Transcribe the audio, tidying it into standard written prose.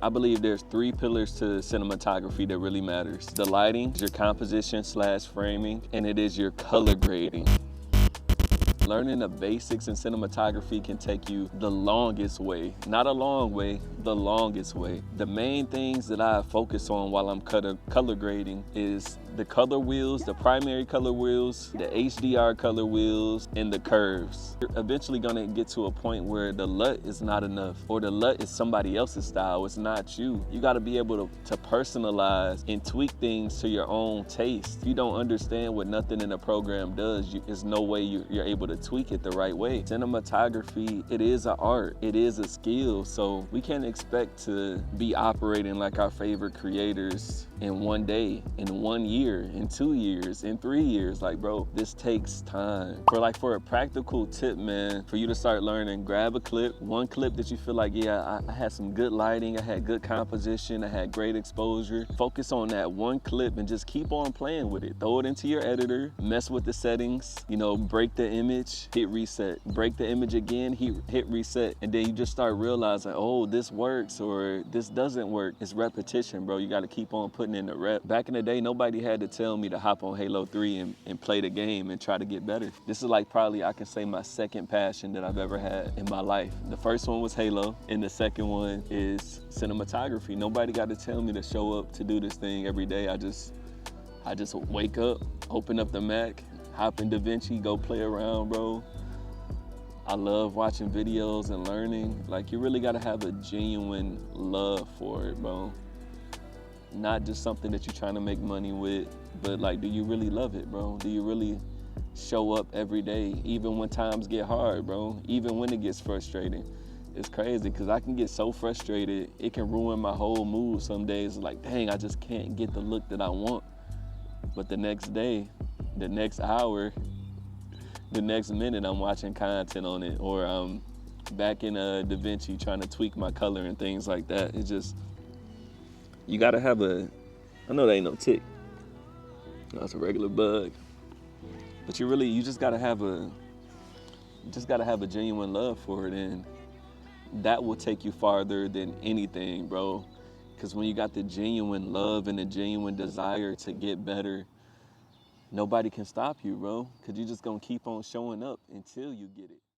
I believe there's 3 pillars to cinematography that really matters. The lighting, your composition / framing, and it is your color grading. Learning the basics in cinematography can take you the longest way. Not a long way, the longest way. The main things that I focus on while I'm color grading is the color wheels, the primary color wheels, the HDR color wheels, and the curves. You're eventually gonna get to a point where the LUT is not enough, or the LUT is somebody else's style, it's not you. You gotta be able to personalize and tweak things to your own taste. If you don't understand what nothing in the program does, there's no way you're able to tweak it the right way. Cinematography, it is an art, it is a skill, so we can't expect to be operating like our favorite creators in one day, in 1 year, in 2 years, in 3 years. Like, bro, this takes time. For a practical tip, man, for you to start learning, grab a clip, one clip that you feel like, yeah, I had some good lighting, I had good composition, I had great exposure. Focus on that one clip and just keep on playing with it. Throw it into your editor, mess with the settings, break the image, hit reset. Break the image again, hit reset. And then you just start realizing, oh, this works or this doesn't work. It's repetition, bro. You gotta keep on putting in the rep. Back in the day, nobody had to tell me to hop on Halo 3 and play the game and try to get better. This is like probably, I can say, my second passion that I've ever had in my life. The first one was Halo, and the second one is cinematography. Nobody got to tell me to show up to do this thing every day. I just wake up, open up the Mac, hop in DaVinci, go play around, bro. I love watching videos and learning. Like, you really gotta have a genuine love for it, bro. Not just something that you're trying to make money with, but like, do you really love it, bro? Do you really show up every day, even when times get hard, bro? Even when it gets frustrating. It's crazy, because I can get so frustrated, it can ruin my whole mood some days. Like, dang, I just can't get the look that I want. But the next day, the next hour, the next minute, I'm watching content on it, or I'm back in DaVinci trying to tweak my color and things like that. It's just, you gotta have I know that ain't no tick. That's a regular bug. But you just gotta have a genuine love for it, and that will take you farther than anything, bro. Because when you got the genuine love and the genuine desire to get better, nobody can stop you, bro, because you're just gonna keep on showing up until you get it.